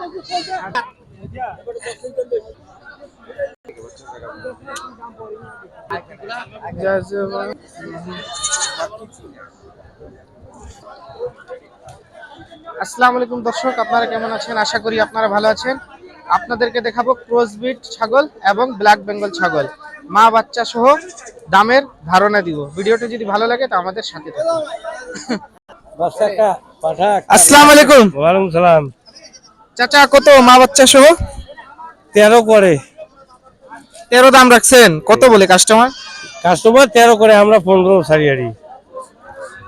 আসসালামু আলাইকুম দর্শক, আপনারা কেমন আছেন? আশা করি আপনারা ভালো আছেন। আপনাদেরকে দেখাবো ক্রসবিট ছাগল এবং ব্ল্যাক বেঙ্গল ছাগল, মা বাচ্চা সহ দামের ধারণা দিব। ভিডিওটা যদি ভালো লাগে তো আমাদের সাথে থাকুন। আসসালামু আলাইকুম। ওয়ালাইকুম সালাম। চাচা, কত মা বাচ্চা সহ? 13 করে। 13 দাম রাখছেন? কত বলে কাস্টমার? 13 করে, আমরা 15 ছাড়ি।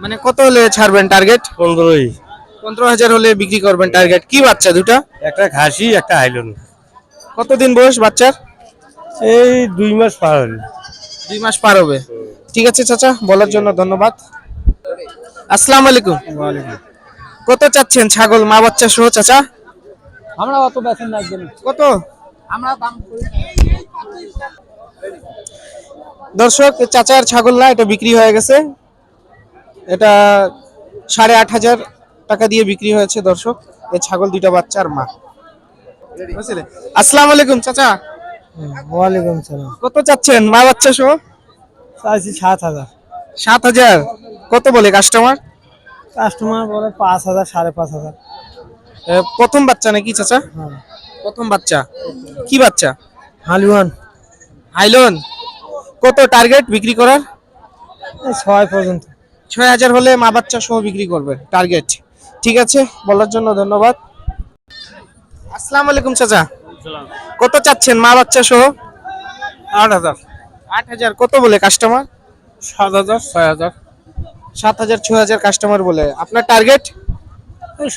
মানে কত হলে ছাড়বেন টার্গেট? 15ই। 15,000 হলে বিক্রি করবেন টার্গেট। কি বাচ্চা দুটা? একটা খাসি, একটা হাইলন। কতদিন বয়স বাচ্চার? এই 2 মাস পার হল। 2 মাস পার হবে। ঠিক আছে চাচা, বলার জন্য ধন্যবাদ। আসসালামু আলাইকুম। ওয়ালাইকুম। কত চাচ্ছেন ছাগল মা বাচ্চা সহ চাচা? আমরা অত বেতন লাগবে। কত? আমরা দাম দর্শক, চাচার ছাগল না, এটা বিক্রি হয়ে গেছে। এটা 8,500 টাকা দিয়ে বিক্রি হয়েছে দর্শক। এই ছাগল দুইটা বাচ্চার মা। বুঝলে? আসসালামু আলাইকুম চাচা। ওয়ালাইকুম সালাম। কত চাচ্ছেন মা বাচ্চা সহ? চাইছি 7,000। 7,000। কত বলে কাস্টমার? কাস্টমার বলে 5,000, 5,500। প্রথম বাচ্চা নাকি চাচা? হ্যাঁ। প্রথম বাচ্চা। কি বাচ্চা? হালিওয়ান। হাইলন। কত টার্গেট বিক্রি করার? 6 পর্যন্ত। 6,000 হলে মা বাচ্চা সহ বিক্রি করবেন টার্গেট। ঠিক আছে, বলার জন্য ধন্যবাদ। আসসালামু আলাইকুম চাচা। কত চাচ্ছেন মা বাচ্চা সহ? 8,000। 8,000। কত বলে কাস্টমার? 7,000, 6,000। 7,000, 6,000 কাস্টমার বলে। আপনার টার্গেট?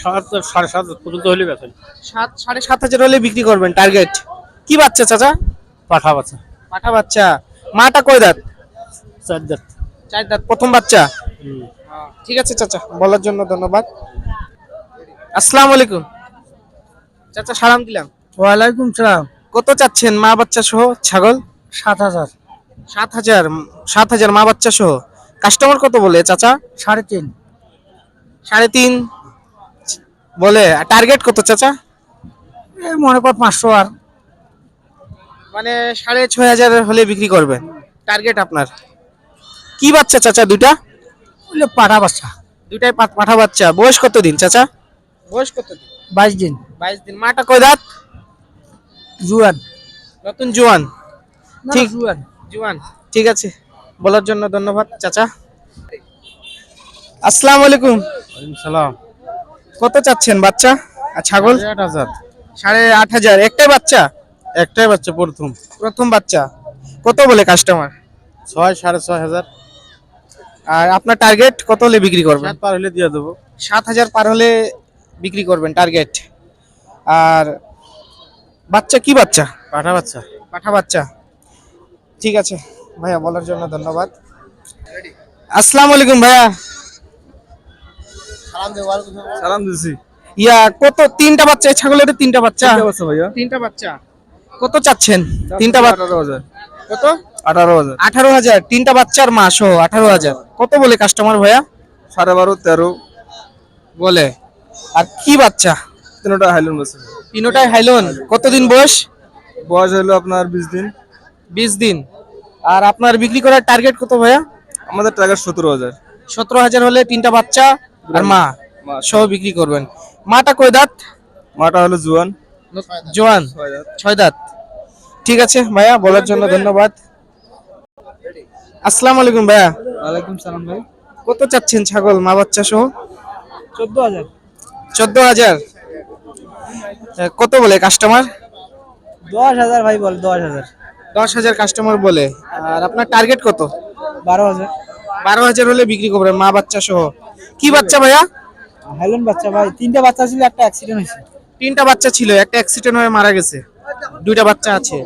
7,000, 7,500 পর্যন্ত হলে বেতন। 7,500 হলে বিক্রি করবেন টার্গেট। কি বাচ্চা চাচা? পাঠা বাচ্চা। পাঠা বাচ্চা। মাটা কয় দাঁত? 4 দাঁত। 4 দাঁত। প্রথম বাচ্চা। ঠিক আছে চাচা, বলার জন্য ধন্যবাদ। আসসালামু আলাইকুম চাচা, সালাম দিলাম। ওয়ালাইকুম সালাম। কত চাচ্ছেন মা বাচ্চা সহ ছাগল? 7,000। 7,000। 7,000 মা বাচ্চা সহ। কাস্টমার কত বলে চাচা? 3.5। 3.5 বলে। টার্গেট কত চাচা? এই মনে কর 500 আর। মানে 6,500 হলে বিক্রি করবেন টার্গেট আপনার। কি বাচ্চা চাচা দুইটা? বলে পাঠা বাচ্চা। দুইটাই পাঠা বাচ্চা। বয়স কত দিন চাচা? বয়স কত দিন? 22 দিন। 22 দিন। মাটা কয় দাঁত? জুয়ান। নতুন জোয়ান। ঠিক, জুয়ান। জোয়ান। ঠিক আছে, বলার জন্য ধন্যবাদ চাচা। আসসালামু আলাইকুম। ওয়ালাইকুম সালাম। কত চাচ্ছেন বাচ্চা আর ছাগল? 8,000। 8,500। একটাই বাচ্চা? একটাই বাচ্চা, প্রথম। প্রথম বাচ্চা। কত বলে কাস্টমার? 6, 6,500। আর আপনার টার্গেট কত হলে বিক্রি করবেন? 7 পার হলে দিয়ে দেবো। 7,000 পার হলে বিক্রি করবেন টার্গেট। আর বাচ্চা কি বাচ্চা? পাঠা বাচ্চা। পাঠা বাচ্চা। ঠিক আছে ভাইয়া, বলার জন্য ধন্যবাদ। আসসালামু আলাইকুম ভাইয়া। সালাম দিছি। ইয়া কত? তিনটা বাচ্চা এই ছাগলের? তিনটা বাচ্চা? বাচ্চা ভাইয়া। তিনটা বাচ্চা। কত চাচ্ছেন? তিনটা বাচ্চা 18,000। কত? 18,000। 18,000। তিনটা বাচ্চার মা সহ 18,000। কত বলে কাস্টমার ভাইয়া? 12.5, 13 বলে। আর কি বাচ্চা? তিনটা হাইলন বাচ্চা। তিনটাই হাইলন। কতদিন বয়স? বয়স হলো আপনার 20 দিন। 20 দিন। আর আপনার বিক্রি করার টার্গেট কত ভাইয়া? আমাদের টার্গেট 17,000। 17,000 হলে তিনটা বাচ্চা আর মা সহ বিক্রি করবেন। মাটা কয় দাঁত? মাটা হলো জুয়ান। জোয়ান। 6 দাঁত। 6 দাঁত। ঠিক আছে ভাইয়া, বলার জন্য ধন্যবাদ। আসসালামু আলাইকুম ভাইয়া। ওয়ালাইকুম সালাম ভাই। কত চাচ্ছেন ছাগল মা বাচ্চা সহ? 14,000। 14,000। কত বলে কাস্টমার? 10,000 ভাই, বল 10,000। 10,000 কাস্টমার বলে। আর আপনার টার্গেট কত? 12,000। 12,000 হলে বিক্রি করবেন মা বাচ্চা সহ। কি বাচ্চা ভাইয়া? হাইলন বাচ্চা ভাই। তিনটা বাচ্চা ছিল, একটা অ্যাক্সিডেন্ট হয়েছে। তিনটা বাচ্চা ছিল, একটা অ্যাক্সিডেন্ট হয়ে মারা গেছে। দুইটা বাচ্চা আছে।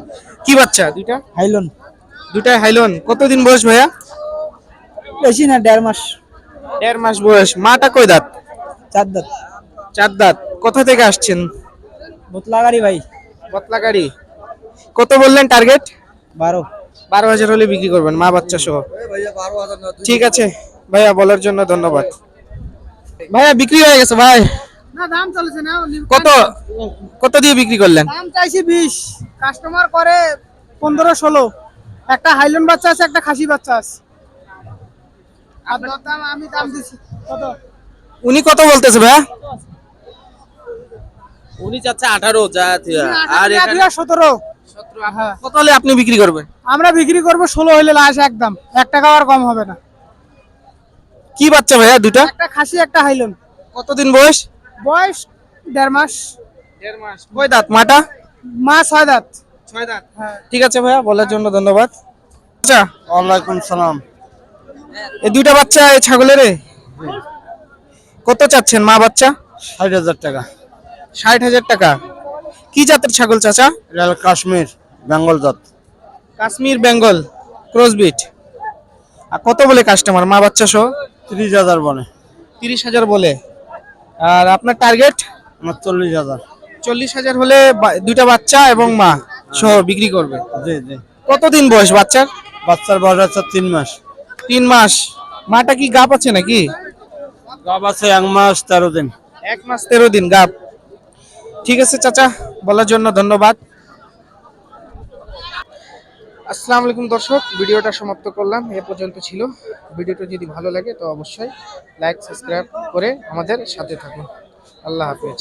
কি বাচ্চা দুইটা? হাইলন। দুইটাই হাইলন। কতদিন বয়স ভাইয়া? বেশি না, 1.5 মাস। 1.5 মাস বয়স। মাটা কয় দাঁত? 4 দাঁত। 4 দাঁত। কোথা থেকে আসছেন? বোতলা গাড়ি ভাই। বতলাগাড়ি। কত বললেন টার্গেট? 12। 12,000 হলে বিক্রি করবেন মা বাচ্চা সহ। ঠিক আছে ভাইয়া, বলার জন্য ধন্যবাদ। ভাইয়া বিক্রি হয়ে গেছে ভাই। না দাম চলেছে না কত কত দিয়ে বিক্রি করলেন? দাম চাইছি 20, কাস্টমার করে 15-16। একটা হাইলন বাচ্চা আছে, একটা খাসি বাচ্চা আছে। আর দাম আমি দাম দিছি কত? উনি কত বলতেছে ভাইয়া? উনি চাচ্ছে 18 যা আর এখানে 17। হ্যাঁ, কত হলে আপনি বিক্রি করবেন? আমরা বিক্রি করব 16 হইলে লাস্ট একদম, 1 টাকা আর কম হবে না। কি বাচ্চা ভাইয়া দুইটা? একটা খাসি একটা হাইলন। কতদিন বয়স? বয়স 1.5 মাস। 1.5 মাস। কয় দাঁত মাটা? মা 6 দাঁত। 6 দাঁত। হ্যাঁ। ঠিক আছে ভাইয়া, বলার জন্য ধন্যবাদ। আচ্ছা, ওয়ালাইকুম সালাম। এই দুইটা বাচ্চা এই ছাগলের কত চাচ্ছেন মা বাচ্চা? 60,000 টাকা। 60,000 টাকা। কি জাতের ছাগল চাচা? রেল কাশ্মীর বেঙ্গল জাত। কাশ্মীর বেঙ্গল ক্রসবিট। আর কত বলে কাস্টমার মা বাচ্চা সহ? 30,000 বলে। 30,000 বলে। আর আপনার টার্গেট? আমার 40,000। 40,000 হলে দুইটা বাচ্চা এবং মা সহ বিক্রি করবে। জি জি। কতদিন বয়স বাচ্চার? বাচ্চার বয়স আছে 3 মাস। 3 মাস। মাটা কি গাপ আছে নাকি? গাব আছে 1 মাস 13 দিন। 1 মাস 13 দিন গাপ। ঠিক আছে চাচা, বলার জন্য ধন্যবাদ। আসসালামু আলাইকুম দর্শক, ভিডিওটা সমাপ্ত করলাম, এ পর্যন্ত ছিল। ভিডিওটা যদি ভালো লাগে তো অবশ্যই লাইক সাবস্ক্রাইব করে আমাদের সাথে থাকুন। আল্লাহ হাফেজ।